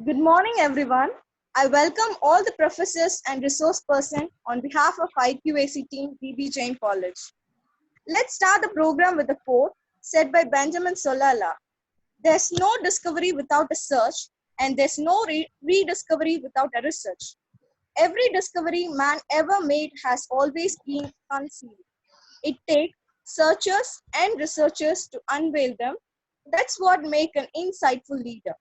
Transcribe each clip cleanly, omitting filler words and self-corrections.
Good morning, everyone. I welcome all the professors and resource person on behalf of IQAC team DB Jain College. Let's start the program with a quote said by Benjamin Solala. There's no discovery without a search, and there's no rediscovery without a research. Every discovery man ever made has always been concealed. It takes searchers and researchers to unveil them. That's what makes an insightful leader.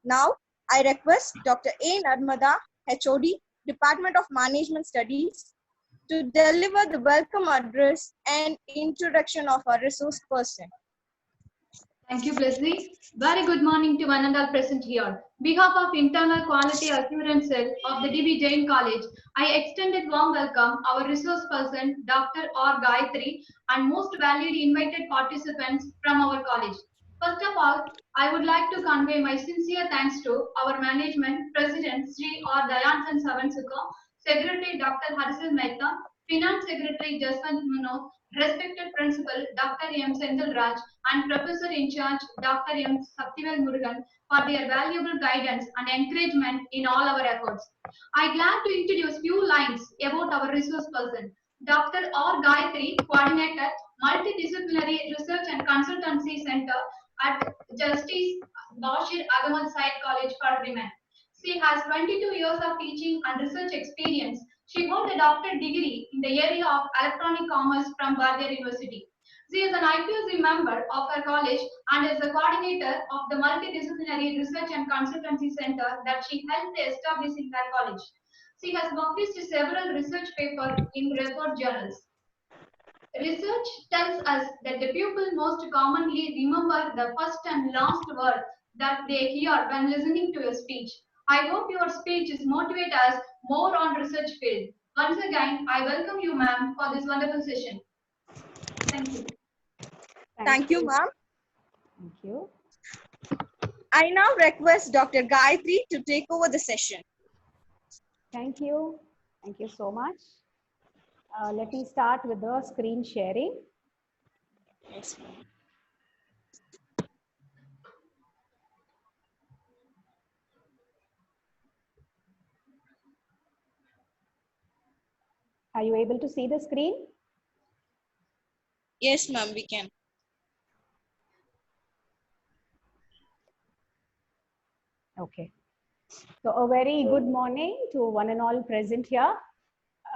Now, I request Dr. A. Narmada, HOD, Department of Management Studies, to deliver the welcome address and introduction of our resource person. Thank you, Leslie. Very good morning to one and all present here. Behalf of Internal Quality Assurance Cell of the DB Jain College, I extended warm welcome our resource person, Dr. R. Gayatri, and most valued invited participants from our college. First of all, I would like to convey my sincere thanks to our management, President Sri R. Dayansan Savansuka, Secretary Dr. Harshil Mehta, Finance Secretary Jaswant Manoj, respected Principal Dr. M. Senthil Raj, and Professor in charge Dr. M. Saktivel Murugan for their valuable guidance and encouragement in all our efforts. I glad to introduce few lines about our resource person. Dr. R. Gayatri coordinated Multidisciplinary Research and Consultancy Center at Justice Bashir Ahmad Said College for Women. She has 22 years of teaching and research experience. She holds a doctorate degree in the area of electronic commerce from Bardia University. She is an IQC member of her college and is the coordinator of the Multidisciplinary Research and Consultancy Center that she helped establish in her college. She has published several research papers in referred journals. Research tells us that the pupil most commonly remember the first and last word that they hear when listening to a speech. I hope your speech is motivate us more on research field. Once again, I welcome you, ma'am, for this wonderful session. Thank you. Thank you, ma'am. Thank you. I now request Dr. Gayatri to take over the session. Thank you. Thank you so much. Let me start with the screen sharing. Yes, ma'am. Are you able to see the screen? Yes, ma'am, we can. Okay. So a very good morning to one and all present here.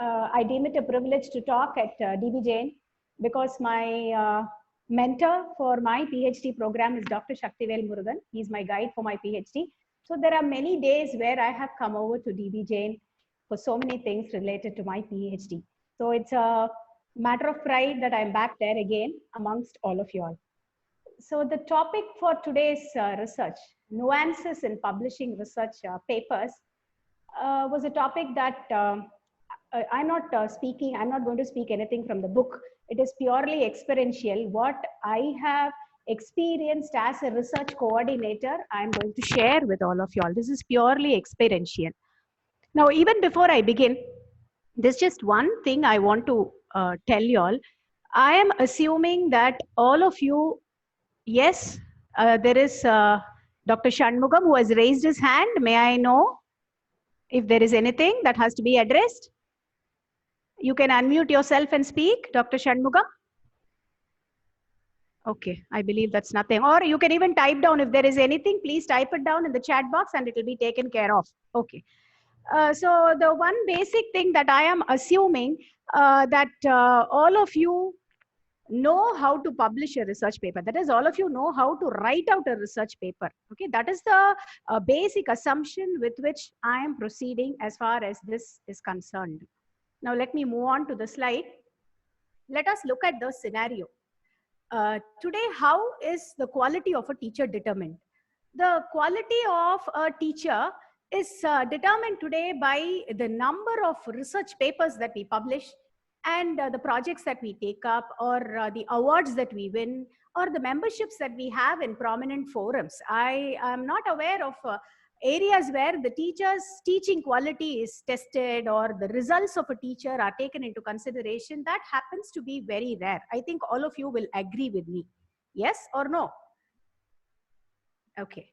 I deem it a privilege to talk at DB Jain because my mentor for my PhD program is Dr. Shaktivel Murugan. He's my guide for my PhD. So there are many days where I have come over to DB Jain for so many things related to my PhD. So it's a matter of pride that I'm back there again amongst all of you all. So the topic for today's research, nuances in publishing research papers, was a topic that I'm not going to speak anything from the book. It is purely experiential. What I have experienced as a research coordinator, I'm going to share with all of you all. This is purely experiential. Now, even before I begin, there's just one thing I want to tell you all. I am assuming that all of you, yes, there is Dr. Shanmugam who has raised his hand. May I know if there is anything that has to be addressed? You can unmute yourself and speak, Dr. Shanmugam. Okay, I believe that's nothing. Or you can even type down if there is anything, please type it down in the chat box and it will be taken care of. Okay. So the one basic thing that I am assuming that all of you know how to publish a research paper. That is, all of you know how to write out a research paper. Okay, that is the basic assumption with which I am proceeding as far as this is concerned. Now let me move on to the slide. Let us look at the scenario. Today, how is the quality of a teacher determined? The quality of a teacher is determined today by the number of research papers that we publish and the projects that we take up, or the awards that we win, or the memberships that we have in prominent forums. I am not aware of areas where the teacher's teaching quality is tested or the results of a teacher are taken into consideration. That happens to be very rare. I think all of you will agree with me. Yes or no? Okay.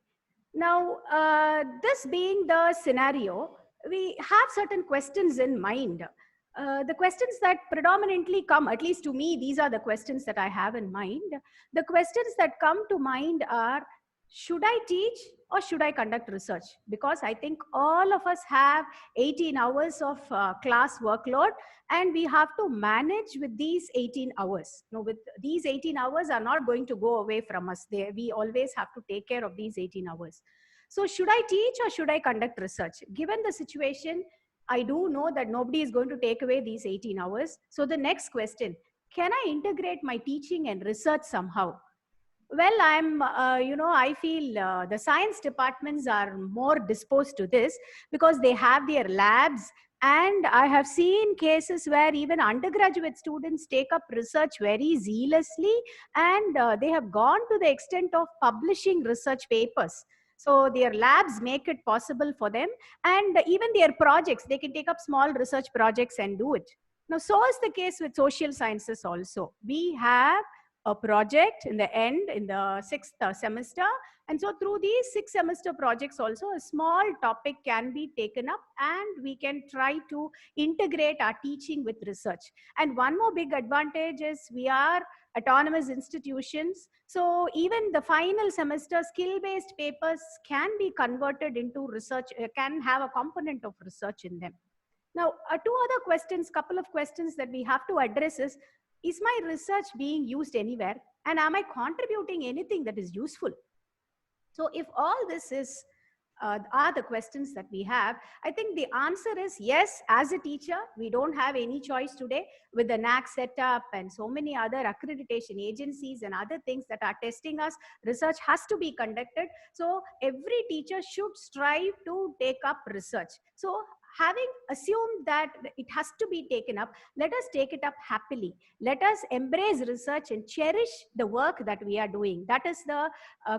Now, this being the scenario, we have certain questions in mind. The questions that predominantly come, at least to me, these are the questions that I have in mind. The questions that come to mind are, should I teach or should I conduct research? Because I think all of us have 18 hours of class workload, and we have to manage with these 18 hours. Now, with these 18 hours are not going to go away from us. We always have to take care of these 18 hours. So should I teach or should I conduct research? Given the situation, I do know that nobody is going to take away these 18 hours. So the next question, can I integrate my teaching and research somehow? Well, I feel the science departments are more disposed to this because they have their labs. And I have seen cases where even undergraduate students take up research very zealously, and they have gone to the extent of publishing research papers. So their labs make it possible for them, and even their projects, they can take up small research projects and do it. Now, so is the case with social sciences also. We have a project in the end, in the sixth semester. And so through these 6 semester projects also, a small topic can be taken up and we can try to integrate our teaching with research. And one more big advantage is we are autonomous institutions. So even the final semester skill-based papers can be converted into research, can have a component of research in them. Now, two other questions, couple of questions that we have to address is my research being used anywhere? And am I contributing anything that is useful? So if all this is are the questions that we have, I think the answer is yes. As a teacher, we don't have any choice today with the NAAC setup and so many other accreditation agencies and other things that are testing us. Research has to be conducted. So every teacher should strive to take up research. So having assumed that it has to be taken up, let us take it up happily. Let us embrace research and cherish the work that we are doing. That is the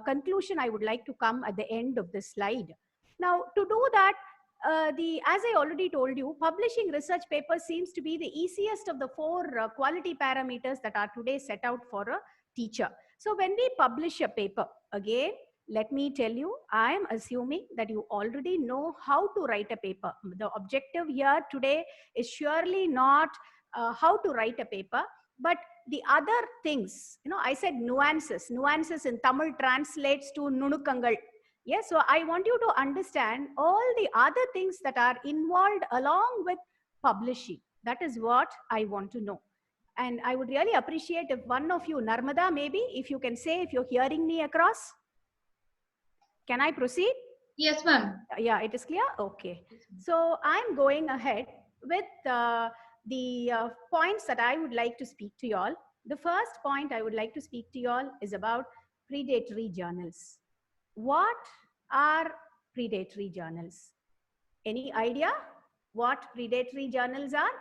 conclusion I would like to come at the end of this slide. Now, to do that, as I already told you, publishing research papers seems to be the easiest of the 4 quality parameters that are today set out for a teacher. So when we publish a paper, again, let me tell you, I am assuming that you already know how to write a paper. The objective here today is surely not how to write a paper, but the other things, I said nuances in Tamil translates to nunukangal. Yes, so I want you to understand all the other things that are involved along with publishing. That is what I want to know. And I would really appreciate if one of you, Narmada, maybe, if you can say if you're hearing me across. Can I proceed? Yes, ma'am. Yeah, it is clear? Okay. So I'm going ahead with the points that I would like to speak to you all. The first point I would like to speak to you all is about predatory journals. What are predatory journals? Any idea what predatory journals are?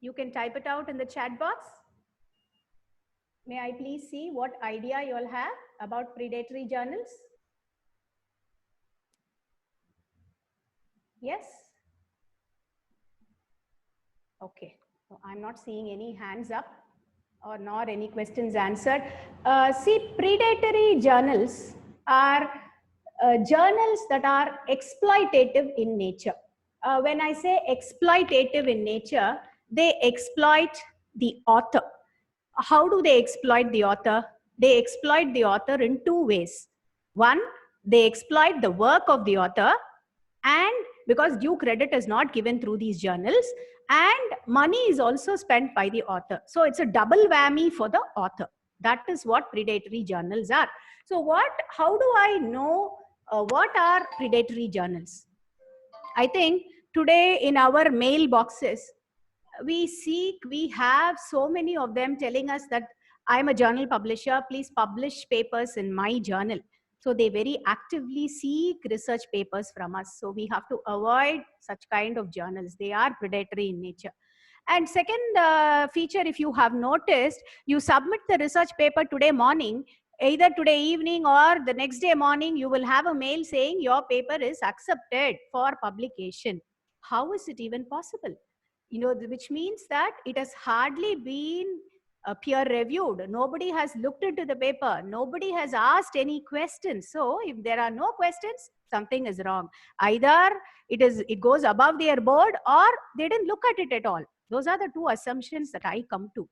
You can type it out in the chat box. May I please see what idea you all have about predatory journals? Yes? Okay, so I'm not seeing any hands up or nor any questions answered. See, predatory journals are journals that are exploitative in nature. When I say exploitative in nature, they exploit the author. How do they exploit the author? They exploit the author in 2 ways. One, they exploit the work of the author, and because due credit is not given through these journals, and money is also spent by the author. So it's a double whammy for the author. That is what predatory journals are. So how do I know what are predatory journals? I think today in our mailboxes, we have so many of them telling us that I'm a journal publisher, please publish papers in my journal. So they very actively seek research papers from us. So we have to avoid such kind of journals. They are predatory in nature. And second feature, if you have noticed, you submit the research paper today morning, either today evening or the next day morning, you will have a mail saying your paper is accepted for publication. How is it even possible? Which means that it has hardly been peer reviewed. Nobody has looked into the paper. Nobody has asked any questions. So if there are no questions, something is wrong. Either it goes above their board, or they didn't look at it at all. Those are the two assumptions that I come to.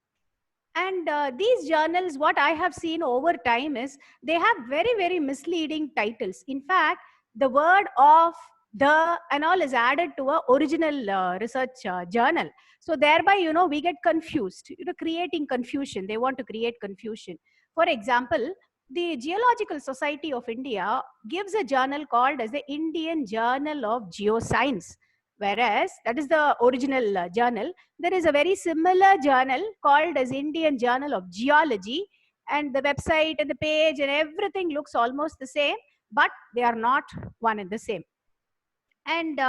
And these journals, what I have seen over time is they have very, very misleading titles. In fact, the word of, the, and all is added to a original research journal. So thereby, we get confused, creating confusion. They want to create confusion. For example, the Geological Society of India gives a journal called as the Indian Journal of Geoscience, whereas that is the original journal. There is a very similar journal called as Indian Journal of Geology, and the website and the page and everything looks almost the same, but they are not one and the same. And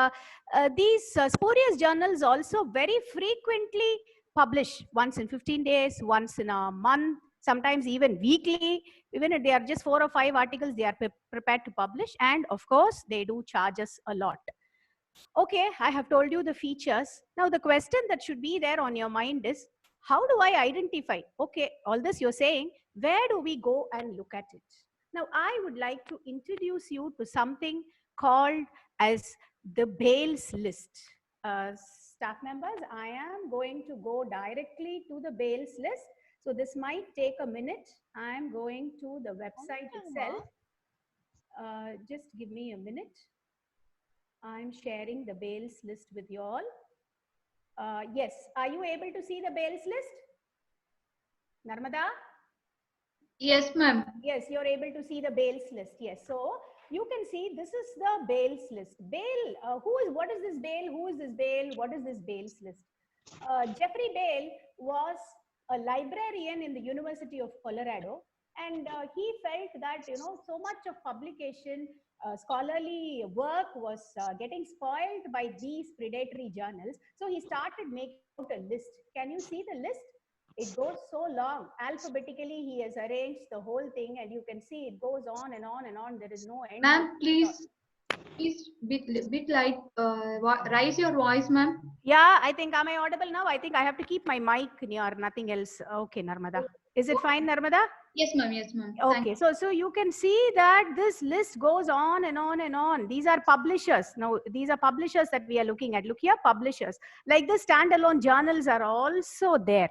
these spurious journals also very frequently publish once in 15 days, once in a month, sometimes even weekly. Even if they are just 4 or 5 articles, they are prepared to publish. And of course, they do charge us a lot. Okay, I have told you the features. Now the question that should be there on your mind is, how do I identify? Okay, all this you're saying, where do we go and look at it? Now I would like to introduce you to something called as the Bales list. Staff members, I am going to go directly to the Bales list. So this might take a minute. I am going to the website itself. Just give me a minute. I'm sharing the Bales list with you all. Yes, are you able to see the Bales list? Narmada? Yes, ma'am. Yes, you're able to see the Bales list. Yes, so you can see this is the Bales list. Bale, what is this Bale? Who is this Bale? What is this Bales list? Jeffrey Bale was a librarian in the University of Colorado, and he felt that so much of publication, scholarly work was getting spoiled by these predatory journals. So he started making out a list. Can you see the list? It goes so long. Alphabetically, he has arranged the whole thing, and you can see it goes on and on and on. There is no end. Ma'am, please bit light. Raise your voice, ma'am. Yeah, I think, am I audible now? I think I have to keep my mic near, nothing else. Okay, Narmada. Is it fine, Narmada? Yes, ma'am. Yes, ma'am. Okay, so you can see that this list goes on and on and on. These are publishers. Now, these are publishers that we are looking at. Look here, publishers. Like the standalone journals are also there.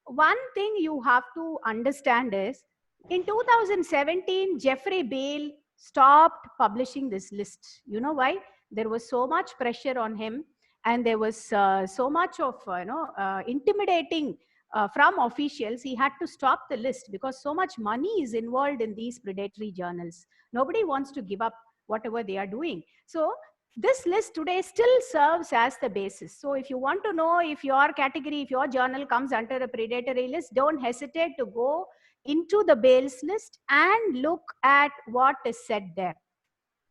One thing you have to understand is, in 2017, Jeffrey Bale stopped publishing this list. You know why? There was so much pressure on him, and there was so much of intimidating from officials. He had to stop the list because so much money is involved in these predatory journals. Nobody wants to give up whatever they are doing. So this list today still serves as the basis. So if you want to know if your category, if your journal comes under a predatory list, don't hesitate to go into the Bales list and look at what is said there.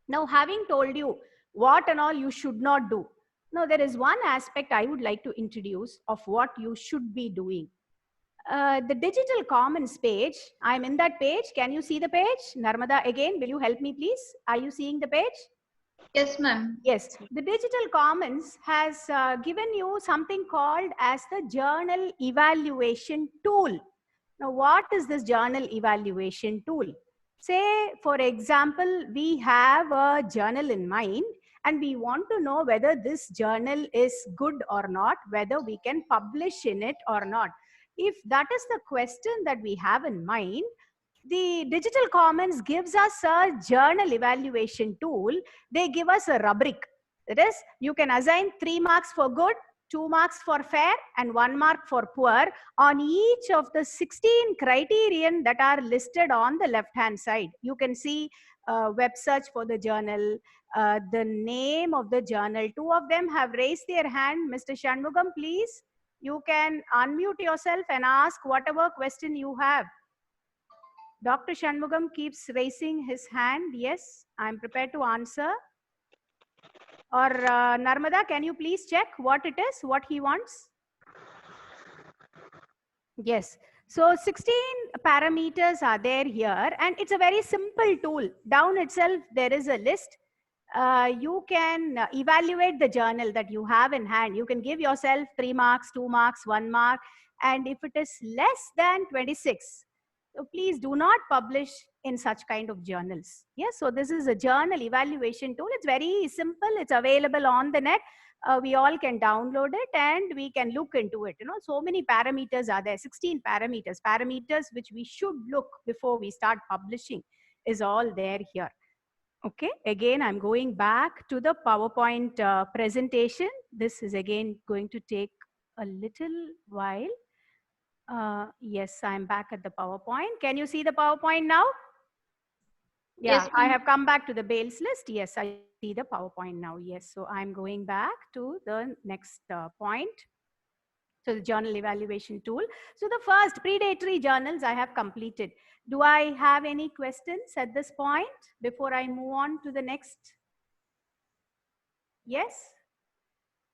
Now, having told you what and all you should not do, now there is one aspect I would like to introduce of what you should be doing. The Digital Commons page, I'm in that page. Can you see the page? Narmada, again, will you help me please? Are you seeing the page? Yes, ma'am. Yes, the Digital Commons has given you something called as the journal evaluation tool. Now, what is this journal evaluation tool? Say, for example, we have a journal in mind and we want to know whether this journal is good or not, whether we can publish in it or not. If that is the question that we have in mind, the Digital Commons gives us a journal evaluation tool. They give us a rubric. That is, you can assign 3 marks for good, 2 marks for fair, and 1 mark for poor on each of the 16 criterion that are listed on the left-hand side. You can see web search for the journal, the name of the journal. 2 of them have raised their hand. Mr. Shanmugam, please, you can unmute yourself and ask whatever question you have. Dr. Shanmugam keeps raising his hand. Yes, I'm prepared to answer. Or Narmada, can you please check what it is, what he wants? Yes. So 16 parameters are there here, and it's a very simple tool. Down itself, there is a list. you can evaluate the journal that you have in hand. You can give yourself 3 marks, 2 marks, 1 mark. And if it is less than 26, so please do not publish in such kind of journals. Yes, so this is a journal evaluation tool. It's very simple. It's available on the net. We all can download it and we can look into it. You know, so many parameters are there, 16 parameters which we should look before we start publishing is all there here. Okay, again, I'm going back to the PowerPoint presentation. This is again going to take a little while. Yes, I'm back at the PowerPoint. Can you see the PowerPoint now? Yeah, Yes, I ma'am. have come back to the Bales list. Yes, I see the PowerPoint now. Yes, so I'm going back to the next point. So the journal evaluation tool. So the first predatory journals I have completed. Do I have any questions at this point before I move on to the next? Yes?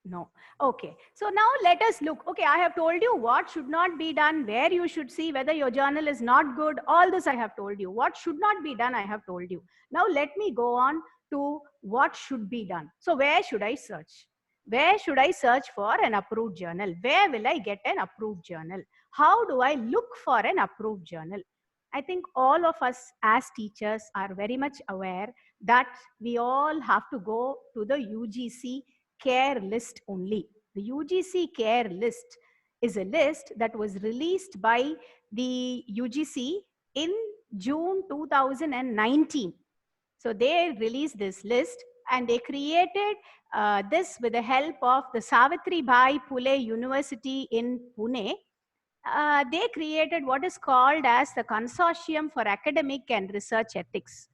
No. Okay. So now let us look. Okay, I have told you what should not be done, where you should see whether your journal is not good. All this I have told you. What should not be done, I have told you. Now let me go on to what should be done. So where should I search? Where should I search for an approved journal? Where will I get an approved journal? How do I look for an approved journal? I think all of us as teachers are very much aware that we all have to go to the UGC care list only. The UGC care list is a list that was released by the UGC in June 2019. So they released this list and they created this with the help of the Savitribai Phule University in Pune. They created what is called as the Consortium for Academic and Research Ethics.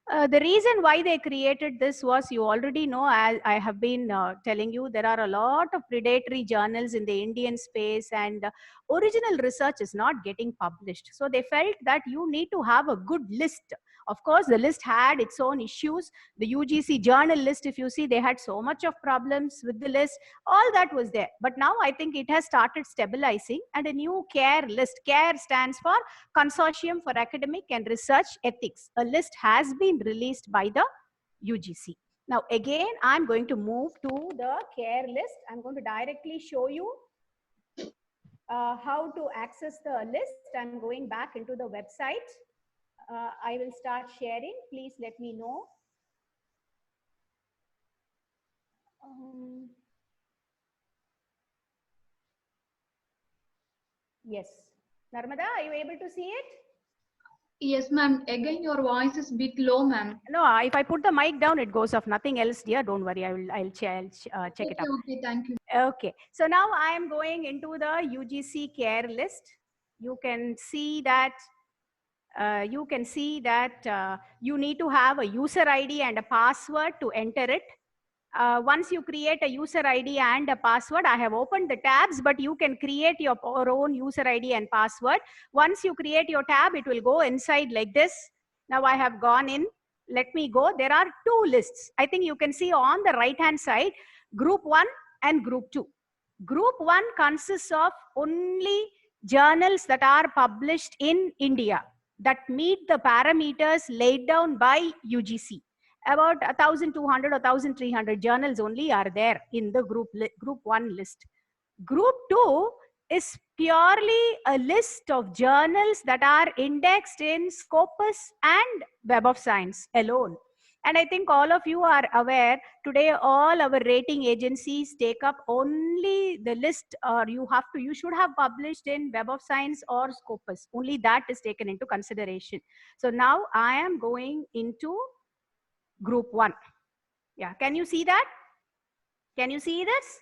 The reason why they created this was, you already know, as I have been telling you, there are a lot of predatory journals in the Indian space and original research is not getting published. So they felt that you need to have a good list. Of course, the list had its own issues. The UGC journal list, if you see, they had so much of problems with the list. All that was there. But now I think it has started stabilizing and a new care list. CARE stands for Consortium for Academic and Research Ethics. A list has been released by the UGC. Now again, I'm going to move to the CARE list. I'm going to directly show you how to access the list. I'm going back into the website. I will start sharing. Please let me know. Yes. Narmada, are you able to see it? Yes, ma'am. Again, your voice is bit low, ma'am. No, if I put the mic down, it goes off. Nothing else, dear. Don't worry. I'll check it out. Okay, thank you. Okay. So now I am going into the UGC care list. You can see that you need to have a user ID and a password to enter it. Once you create a user ID and a password, I have opened the tabs, but you can create your own user ID and password. Once you create your tab, it will go inside like this. Now I have gone in. Let me go. There are two lists. I think you can see on the right hand side, group 1 and group 2. Group 1 consists of only journals that are published in India that meet the parameters laid down by UGC. About 1,200 or 1,300 journals only are there in the group 1 list. Group 2 is purely a list of journals that are indexed in Scopus and Web of Science alone. And I think all of you are aware, today all our rating agencies take up only the list, or you should have published in Web of Science or Scopus. Only that is taken into consideration. So now I am going into group 1. Yeah, can you see that? Can you see this?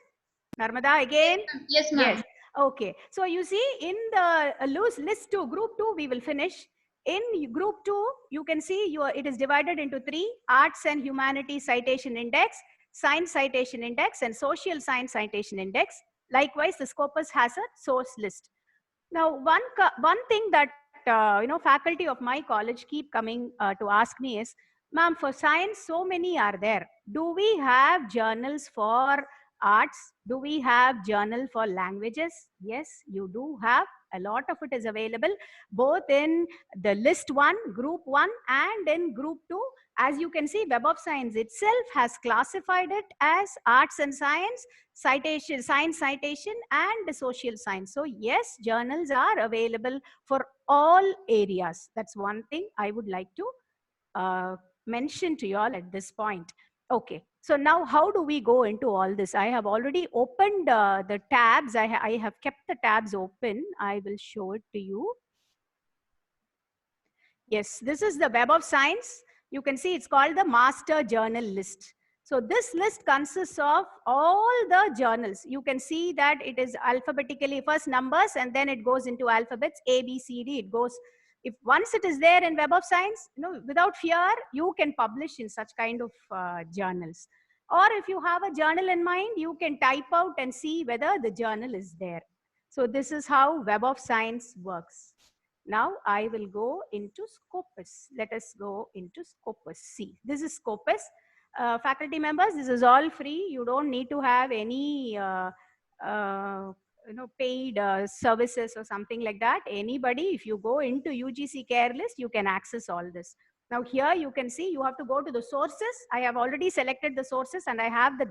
Narmada again? Yes, ma'am. Yes. Okay. So you see in the list 2, group 2, we will finish. In group 2, you can see it is divided into 3: Arts and Humanities Citation Index, Science Citation Index, and Social Science Citation Index. Likewise, the Scopus has a source list. Now, one thing that faculty of my college keep coming to ask me is, ma'am, for science, so many are there. Do we have journals for arts? Do we have journal for languages? Yes, you do have. A lot of it is available both in the list 1, group 1, and in group 2. As you can see, Web of Science itself has classified it as arts and science, citation, science citation, and social science. So yes, journals are available for all areas. That's one thing I would like to mention to you all at this point. Okay, so now how do we go into all this? I have already opened the tabs. I have kept the tabs open. I will show it to you. Yes, this is the Web of Science. You can see it's called the master journal list. So this list consists of all the journals. You can see that it is alphabetically, first numbers, and then it goes into alphabets, A, B, C, D. It goes, if once it is there in Web of Science, without fear, you can publish in such kind of journals. Or if you have a journal in mind, you can type out and see whether the journal is there. So this is how Web of Science works. Now I will go into Scopus. Let us go into Scopus. See, this is Scopus. Faculty members, this is all free. You don't need to have any paid services or something like that. Anybody, if you go into UGC care list, you can access all this. Now here you can see you have to go to the sources. I have already selected the sources and I have the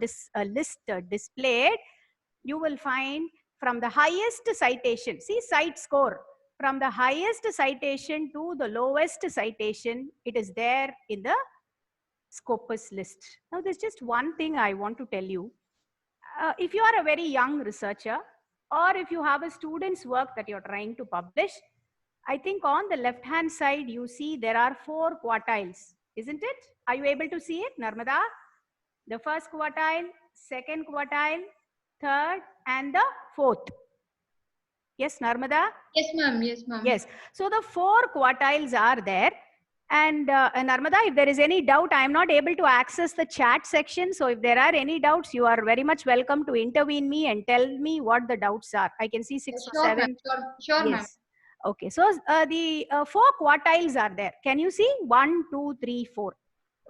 list displayed. You will find from the highest citation, see cite score, from the highest citation to the lowest citation, it is there in the Scopus list. Now there's just one thing I want to tell you. If you are a very young researcher, or if you have a student's work that you're trying to publish, I think on the left hand side, you see there are 4 quartiles, isn't it? Are you able to see it, Narmada? The first quartile, second quartile, third, and the fourth. Yes, Narmada? Yes, ma'am. Yes, ma'am. Yes. So the 4 quartiles are there. And Narmada, if there is any doubt, I am not able to access the chat section. So if there are any doubts, you are very much welcome to intervene me and tell me what the doubts are. I can see 6 or 7. Sure, ma'am. Yes. Okay. So the 4 quartiles are there. Can you see? 1, 2, 3, 4.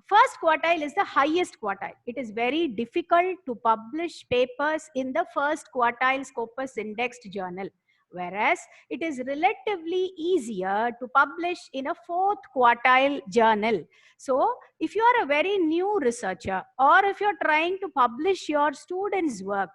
First quartile is the highest quartile. It is very difficult to publish papers in the first quartile Scopus indexed journal, whereas it is relatively easier to publish in a 4th quartile journal. So if you are a very new researcher, or if you're trying to publish your students' work,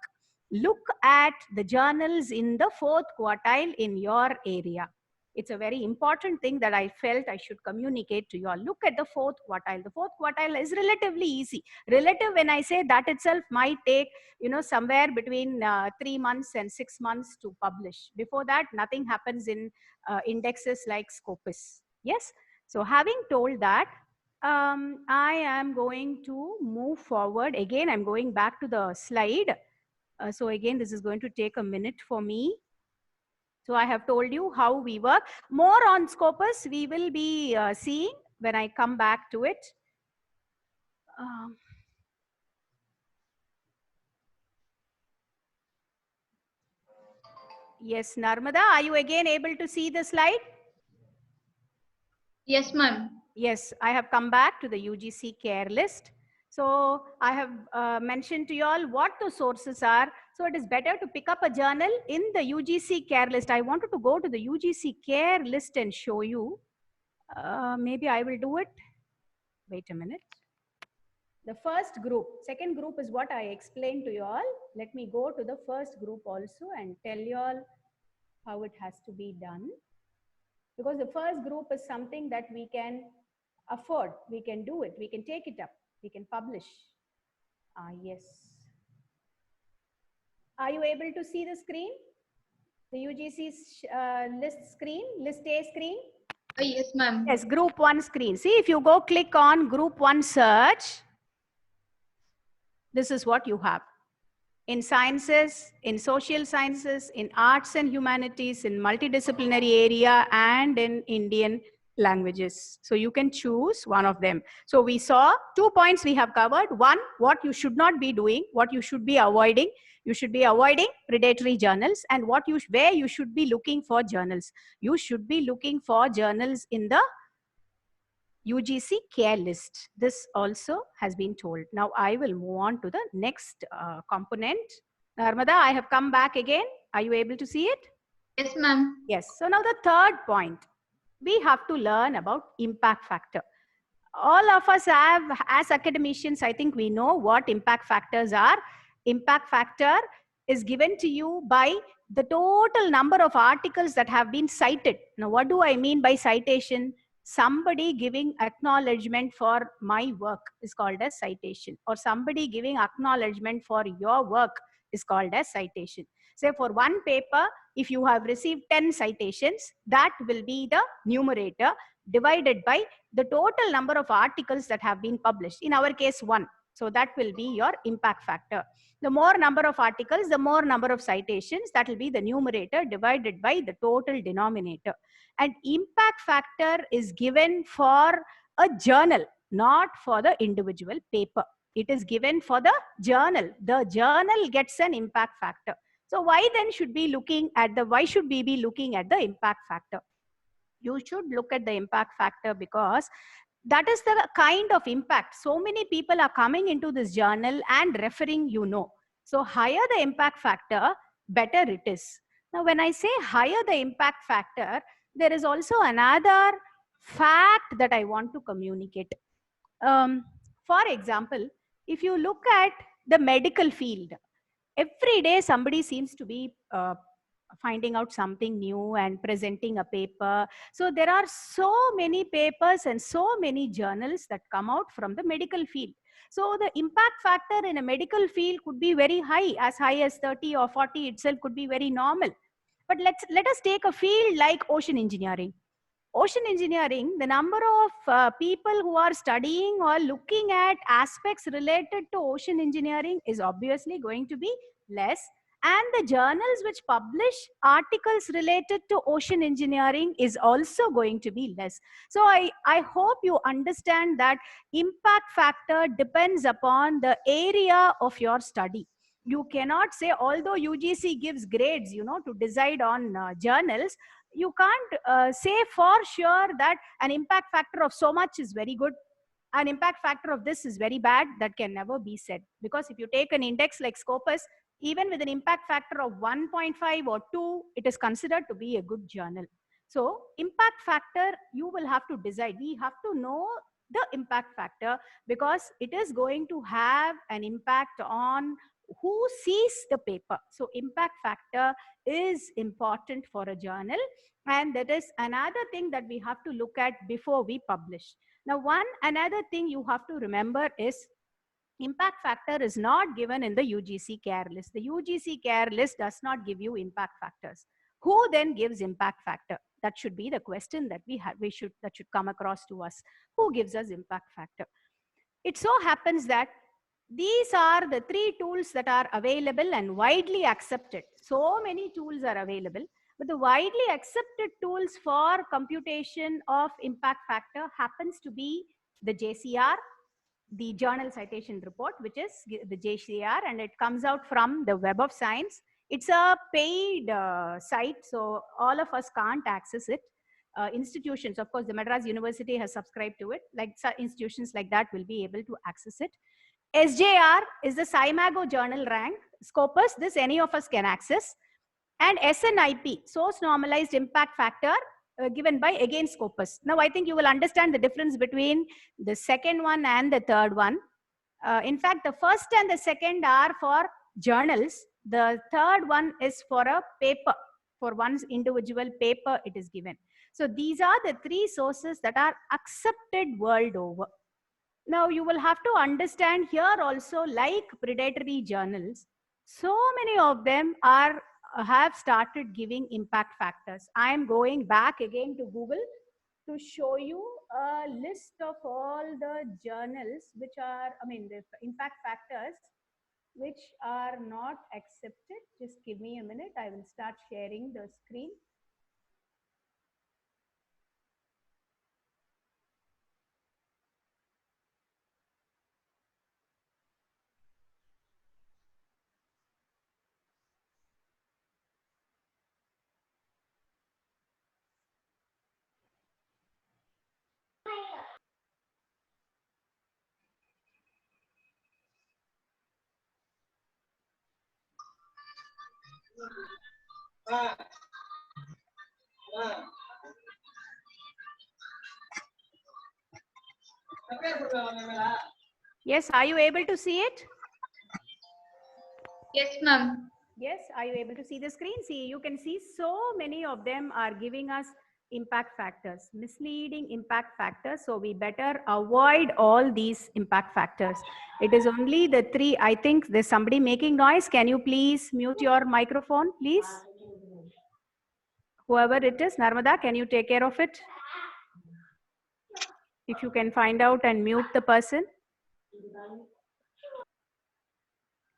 look at the journals in the 4th quartile in your area. It's a very important thing that I felt I should communicate to you all. Look at the 4th quartile. The 4th quartile is relatively easy. Relative, when I say that itself might take, somewhere between 3 months and 6 months to publish. Before that, nothing happens in indexes like Scopus. Yes. So having told that, I am going to move forward. Again, I'm going back to the slide. So again, this is going to take a minute for me. So I have told you how we work. More on Scopus we will be seeing when I come back to it. Yes, Narmada, are you again able to see the slide? Yes, ma'am. Yes, I have come back to the UGC care list. So I have mentioned to you all what the sources are. So it is better to pick up a journal in the UGC care list. I wanted to go to the UGC care list and show you. Maybe I will do it. Wait a minute. The first group, second group is what I explained to you all. Let me go to the first group also and tell you all how it has to be done. Because the first group is something that we can afford. We can do it. We can take it up. We can publish. Yes. Are you able to see the screen? The UGC's list screen, list A screen? Yes, ma'am. Yes, group 1 screen. See, if you go click on group 1 search, this is what you have. In sciences, in social sciences, in arts and humanities, in multidisciplinary area, and in Indian languages. So you can choose one of them. So we saw 2 points we have covered. 1, what you should not be doing, what you should be avoiding. You should be avoiding predatory journals, and where you should be looking for journals. You should be looking for journals in the UGC care list. This also has been told. Now I will move on to the next component. Narmada, I have come back again. Are you able to see it? Yes, ma'am. Yes. So now the third point, we have to learn about impact factor. all of us have, as academicians, I think we know what impact factors are. Impact factor is given to you by the total number of articles that have been cited. Now, what do I mean by citation? Somebody giving acknowledgement for my work is called as citation, or somebody giving acknowledgement for your work is called as citation. Say for one paper, if you have received 10 citations, that will be the numerator divided by the total number of articles that have been published. In our case, 1. So that will be your impact factor. The more number of articles, the more number of citations, that will be the numerator divided by the total denominator. And impact factor is given for a journal, not for the individual paper. It is given for the journal. The journal gets an impact factor. So why then should we why should we be looking at the impact factor? You should look at the impact factor because that is the kind of impact. So many people are coming into this journal and referring, So higher the impact factor, better it is. Now, when I say higher the impact factor, there is also another fact that I want to communicate. For example, if you look at the medical field, every day somebody seems to be finding out something new and presenting a paper. So there are so many papers and so many journals that come out from the medical field. So the impact factor in a medical field could be very high as 30 or 40 itself could be very normal. But let us take a field like ocean engineering. Ocean engineering, the number of people who are studying or looking at aspects related to ocean engineering is obviously going to be less. And the journals which publish articles related to ocean engineering is also going to be less. So I hope you understand that impact factor depends upon the area of your study. You cannot say, although UGC gives grades, to decide on journals, you can't say for sure that an impact factor of so much is very good, an impact factor of this is very bad. That can never be said, because if you take an index like Scopus, even with an impact factor of 1.5 or 2, it is considered to be a good journal. So impact factor, you will have to decide. We have to know the impact factor because it is going to have an impact on who sees the paper. So impact factor is important for a journal, and that is another thing that we have to look at before we publish. Now, another thing you have to remember is impact factor is not given in the UGC care list. The UGC care list does not give you impact factors. Who then gives impact factor? That should be the question that that should come across to us. Who gives us impact factor? It so happens that these are the 3 tools that are available and widely accepted. So many tools are available, but the widely accepted tools for computation of impact factor happens to be the JCR, the Journal Citation Report, which is the JCR, and it comes out from the Web of Science. It's a paid site, so all of us can't access it. Institutions, of course, the Madras University has subscribed to it, like institutions like that will be able to access it. SJR is the SCImago journal rank. Scopus, this any of us can access. And SNIP, Source Normalized Impact Factor, given by again Scopus. Now, I think you will understand the difference between the second one and the third one. In fact, the first and the second are for journals. The third one is for a paper. For one's individual paper, it is given. So these are the 3 sources that are accepted world over. Now, you will have to understand here also, like predatory journals, so many of them have started giving impact factors. I am going back again to Google to show you a list of all the journals which are, the impact factors which are not accepted. Just give me a minute. I will start sharing the screen. Yes, are you able to see it? Yes, ma'am. Yes, are you able to see the screen? See, you can see so many of them are giving us impact factors, misleading impact factors. So we better avoid all these impact factors. It is only the three. I think there's somebody making noise. Can you please mute your microphone, please? Whoever it is, Narmada, can you take care of it? If you can find out and mute the person.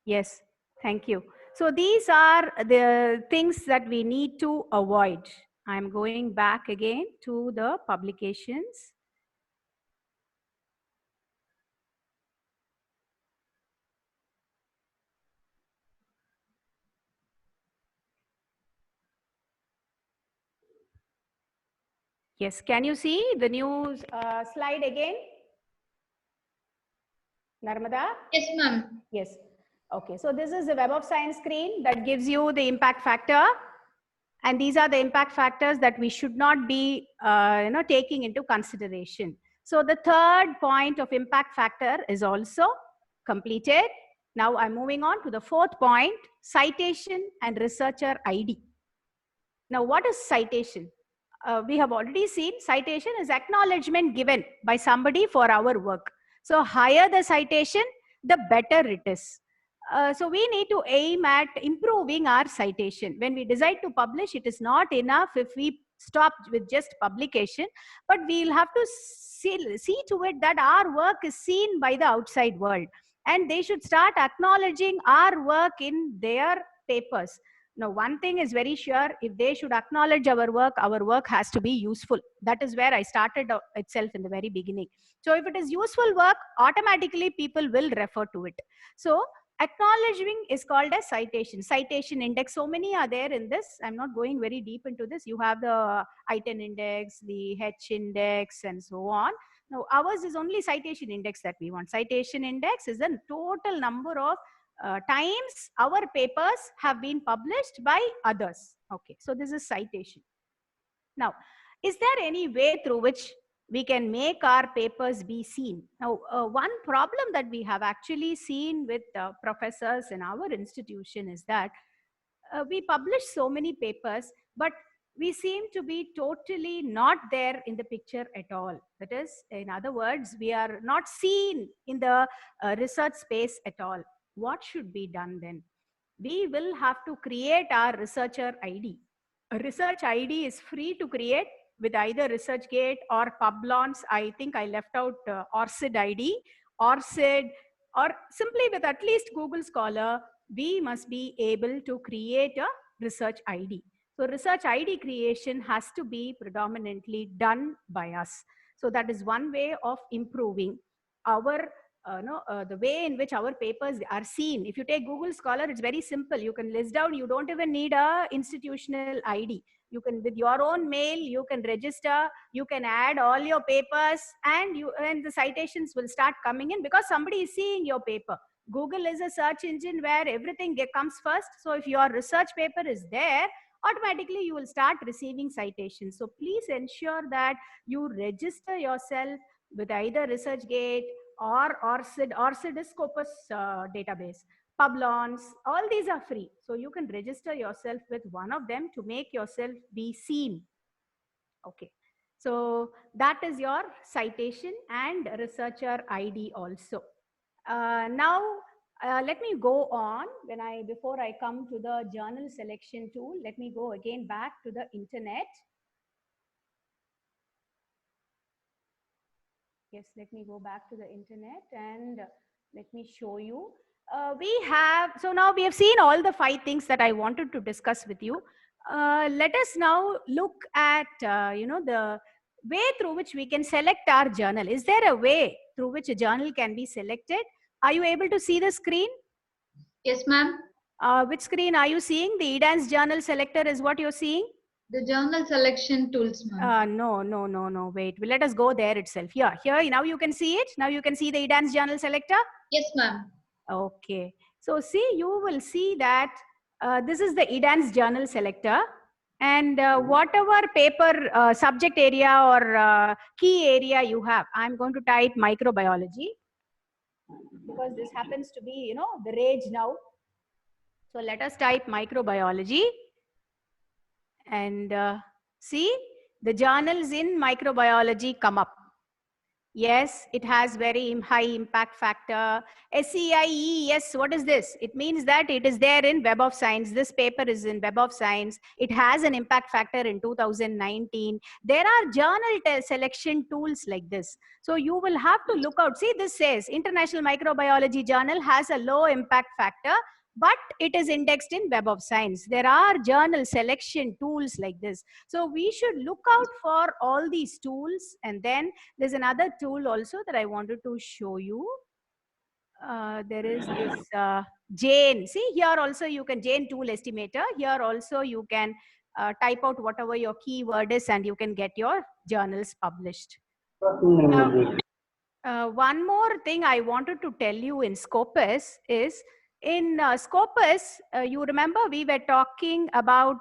Yes, thank you. So these are the things that we need to avoid. I'm going back again to the publications. Yes, can you see the new slide again? Narmada? Yes, ma'am. Yes. Okay, so this is the Web of Science screen that gives you the impact factor. And these are the impact factors that we should not be taking into consideration. So the third point of impact factor is also completed. Now I'm moving on to the fourth point, citation and researcher ID. Now what is citation? We have already seen citation is acknowledgement given by somebody for our work. So higher the citation, the better it is. So we need to aim at improving our citation. When we decide to publish, it is not enough if we stop with just publication, but we'll have to see to it that our work is seen by the outside world. And they should start acknowledging our work in their papers. Now, one thing is very sure, if they should acknowledge our work has to be useful. That is where I started itself in the very beginning. So if it is useful work, automatically people will refer to it. So acknowledging is called a citation. Citation index, so many are there in this. I'm not going very deep into this. You have the I-10 index, the H index, and so on. Now, ours is only citation index that we want. Citation index is the total number of times our papers have been published by others. Okay, so this is citation. Now, is there any way through which we can make our papers be seen? Now, one problem that we have actually seen with professors in our institution is that we publish so many papers, but we seem to be totally not there in the picture at all. That is, in other words, we are not seen in the research space at all. What should be done then? We will have to create our researcher ID. A research ID is free to create with either ResearchGate or Publons. I think I left out ORCID ID, ORCID, or simply with at least Google Scholar, we must be able to create a research ID. So research ID creation has to be predominantly done by us. So that is one way of improving our the way in which our papers are seen. If you take Google Scholar, it's very simple. You can list down, you don't even need a institutional ID. You can, with your own mail, you can register, you can add all your papers, and the citations will start coming in because somebody is seeing your paper. Google is a search engine where everything comes first. So if your research paper is there, automatically you will start receiving citations. So please ensure that you register yourself with either ResearchGate or ORCID. ORCID is Scopus database. Publons, all these are free. So you can register yourself with one of them to make yourself be seen. Okay. So that is your citation and researcher ID also. Now, let me go on. Before I come to the journal selection tool, let me go again back to the internet. Yes, let me go back to the internet and let me show you. So now we have seen all the 5 things that I wanted to discuss with you. Let us now look at, the way through which we can select our journal. Is there a way through which a journal can be selected? Are you able to see the screen? Yes, ma'am. Which screen are you seeing? The EDANS journal selector is what you're seeing? The journal selection tools, ma'am. No. Wait, let us go there itself. Here, now you can see it. Now you can see the EDANS journal selector. Yes, ma'am. Okay. So see, you will see that this is the EDANS journal selector. And whatever paper subject area or key area you have, I'm going to type microbiology because this happens to be, you know, the rage now. So let us type microbiology and see the journals in microbiology come up. Yes, it has very high impact factor. SEIE, yes, what is this? It means that it is there in Web of Science. This paper is in Web of Science. It has an impact factor in 2019. There are journal selection tools like this. So you will have to look out. See, this says International Microbiology Journal has a low impact factor, but it is indexed in Web of Science. There are journal selection tools like this. So we should look out for all these tools. And then there's another tool also that I wanted to show you. There is this Jane. See, here also you can, Jane tool estimator. Here also you can type out whatever your keyword is and you can get your journals published. One more thing I wanted to tell you in Scopus is, in Scopus, you remember we were talking about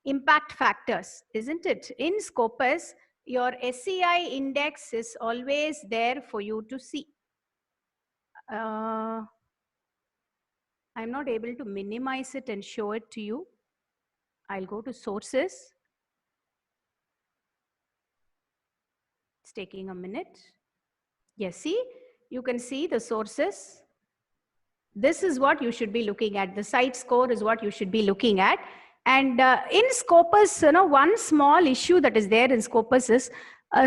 impact factors, isn't it? In Scopus, your SCI index is always there for you to see. I'm not able to minimize it and show it to you. I'll go to sources. It's taking a minute. Yes, see, you can see the sources. This is what you should be looking at. The site score is what you should be looking at. And in Scopus, you know, one small issue that is there in Scopus is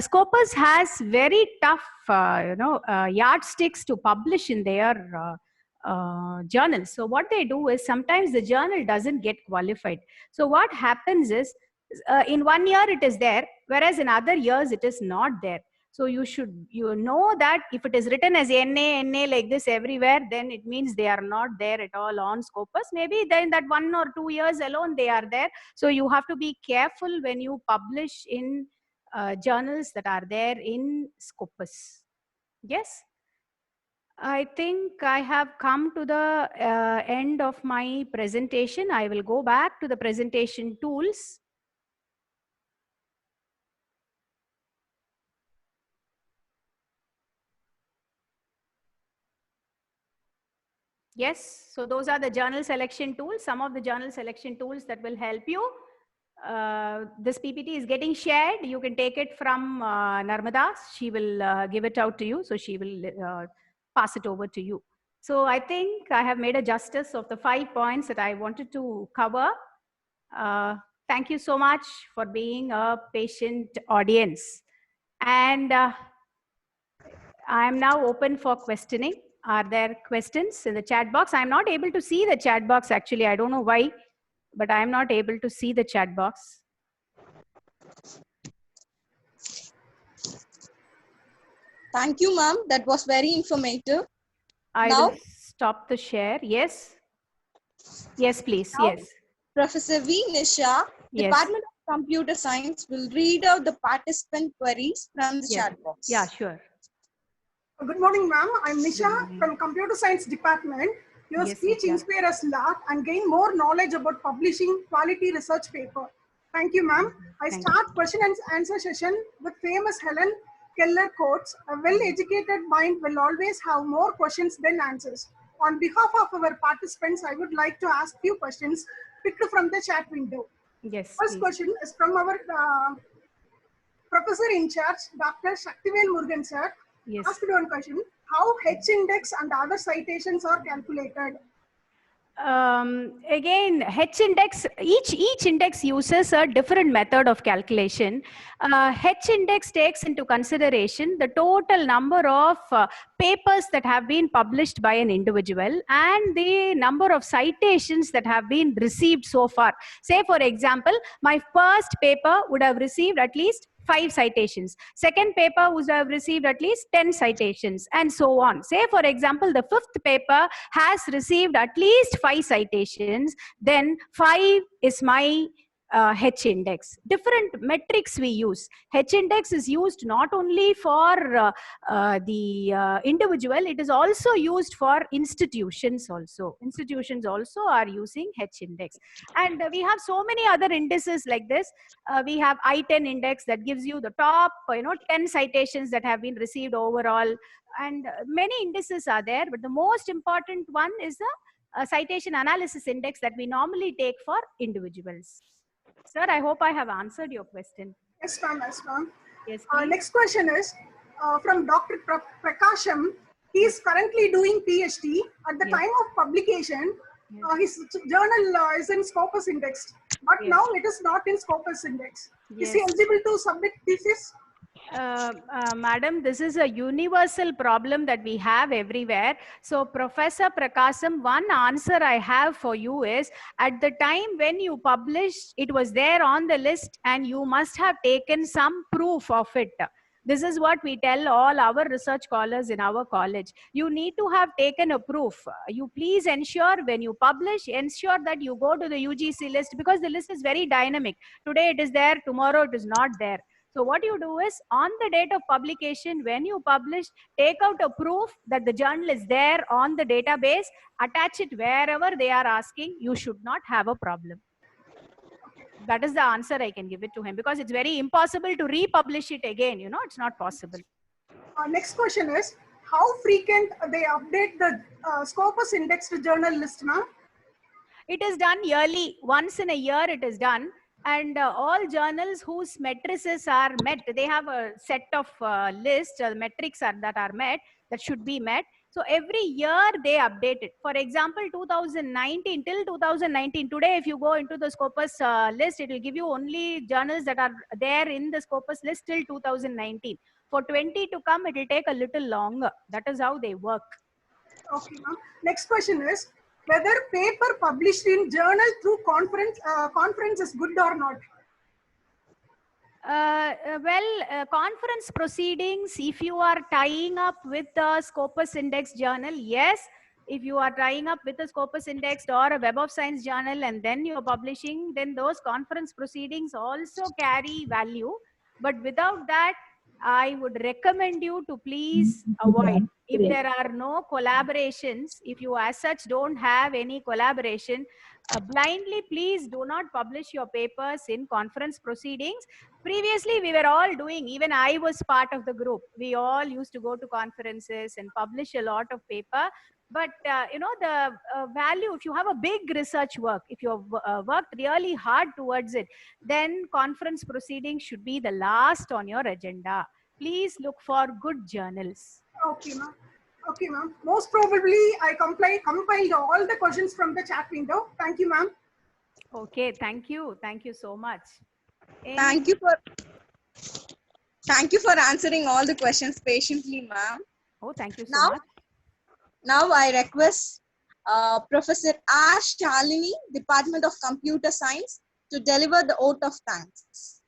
Scopus has very tough, yardsticks to publish in their journals. So what they do is sometimes the journal doesn't get qualified. So what happens is in 1 year it is there, whereas in other years it is not there. So you know that if it is written as NA like this everywhere, then it means they are not there at all on Scopus. Maybe then that 1 or 2 years alone they are there. So you have to be careful when you publish in journals that are there in Scopus. Yes. I think I have come to the end of my presentation. I will go back to the presentation tools. Yes, so those are the journal selection tools, some of the journal selection tools that will help you. This PPT is getting shared. You can take it from Narmada. She will give it out to you. So she will pass it over to you. So I think I have made a justice of the 5 points that I wanted to cover. Thank you so much for being a patient audience. And I am now open for questioning. Are there questions in the chat box? I'm not able to see the chat box actually. I don't know why, but I'm not able to see the chat box. Thank you, ma'am. That was very informative. I will stop the share. Yes. Yes, please. Now, yes. Professor V. Nisha, Yes. Department of Computer Science, will read out the participant queries from the chat box. Yeah, sure. Good morning, ma'am. I'm Nisha from Computer Science Department. Your Yes, speech Nisha. inspired us a lot and gain more knowledge about publishing quality research paper. Thank you, ma'am. I Thank start question and answer session with famous Helen Keller quotes. A well-educated mind will always have more questions than answers. On behalf of our participants, I would like to ask few questions picked from the chat window. Yes. First please. question is from our professor in charge, Dr. Shaktivel Murugan sir. Yes. Asked one question: how H index and other citations are calculated? Again, H index, each index uses a different method of calculation. H index takes into consideration the total number of papers that have been published by an individual and the number of citations that have been received so far. Say, for example, my first paper would have received at least 5 citations. Second paper would have received at least 10 citations, and so on. Say, for example, the 5th paper has received at least 5 citations, then 5 is my H index. Different metrics we use. H index is used not only for the individual, it is also used for institutions also. Institutions also are using H index. And we have so many other indices like this. We have I-10 index that gives you the top 10 citations that have been received overall. And many indices are there, but the most important one is the citation analysis index that we normally take for individuals. Sir, I hope I have answered your question. Yes, ma'am. Yes, ma'am. Yes, please. Next question is from Dr. Prakasham. He is currently doing PhD. At the Yes. time of publication, Yes. his journal is in Scopus Index, but Yes. now it is not in Scopus Index. Is he Yes. eligible to submit thesis? Madam, this is a universal problem that we have everywhere. So, Professor Prakasam, one answer I have for you is, at the time when you published, it was there on the list and you must have taken some proof of it. This is what we tell all our research scholars in our college. You need to have taken a proof. You please ensure when you publish, ensure that you go to the UGC list, because the list is very dynamic. Today it is there, tomorrow it is not there. So what you do is, on the date of publication, when you publish, take out a proof that the journal is there on the database, attach it wherever they are asking, you should not have a problem. That is the answer I can give it to him, because it's very impossible to republish it again. It's not possible. Next question is, how frequent they update the Scopus Index to journal list, ma'am? It is done yearly. Once in a year it is done. And all journals whose matrices are met, they have a set of lists, metrics that are met, that should be met. So every year they update it. For example, 2019, till 2019, today if you go into the Scopus list, it will give you only journals that are there in the Scopus list till 2019. For 20 to come, it will take a little longer. That is how they work. Okay, ma'am. Next question is, whether paper published in journal through conference is good or not? Conference proceedings, if you are tying up with the Scopus Index journal, yes. If you are tying up with a Scopus Index or a Web of Science journal and then you are publishing, then those conference proceedings also carry value. But without that, I would recommend you to please avoid. If there are no collaborations, if you as such don't have any collaboration, blindly please do not publish your papers in conference proceedings. Previously we were all doing, even I was part of the group, we all used to go to conferences and publish a lot of paper. But the value, if you have a big research work, if you have worked really hard towards it, then conference proceedings should be the last on your agenda. Please look for good journals. Okay, ma'am. Okay, ma'am. Most probably I compiled all the questions from the chat window. Thank you, ma'am. Okay, thank you. Thank you so much. Thank you for answering all the questions patiently, ma'am. Oh, thank you so much. Now I request Professor R. Shalini, Department of Computer Science, to deliver the vote of thanks.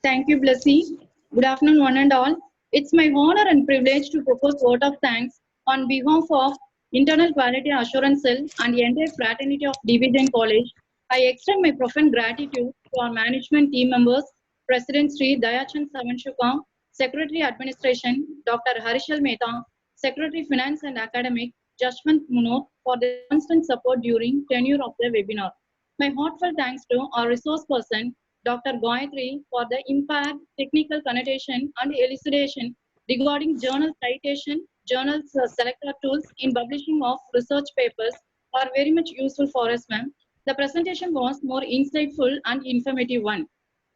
Thank you, Blessy. Good afternoon, one and all. It's my honor and privilege to propose vote of thanks on behalf of Internal Quality Assurance Cell and the entire fraternity of DB Jain College. I extend my profound gratitude to our management team members, President Sri Dayachand Savanshukam, Secretary Administration, Dr. Harishal Mehta, Secretary Finance and Academic, Jashwant Munot, for their constant support during tenure of the webinar. My heartfelt thanks to our resource person, Dr. Gayatri, for the impaired technical connotation and elucidation regarding journal citation, journals selector tools in publishing of research papers are very much useful for us, ma'am. The presentation was more insightful and informative one.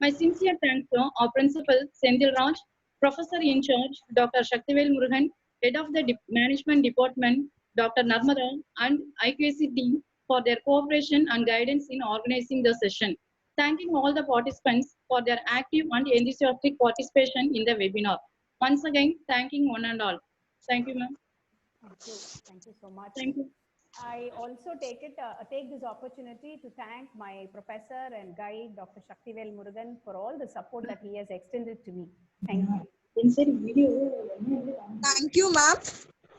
My sincere thanks to our principal, Sendil Raj, Professor in charge, Dr. Shaktivel Murugan, Head of the Management Department, Dr. Narmada, and IQAC team for their cooperation and guidance in organizing the session. Thanking all the participants for their active and enthusiastic participation in the webinar. Once again, thanking one and all. Thank you, ma'am. Thank you. Thank you so much. Thank you. I also take this opportunity to thank my professor and guide, Dr. Shaktivel Murugan, for all the support that he has extended to me. Thank you. Thank you, ma'am.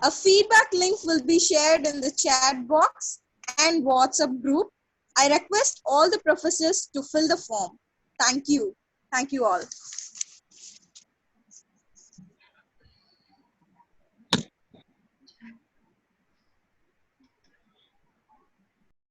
A feedback link will be shared in the chat box and WhatsApp group. I request all the professors to fill the form. Thank you. Thank you all.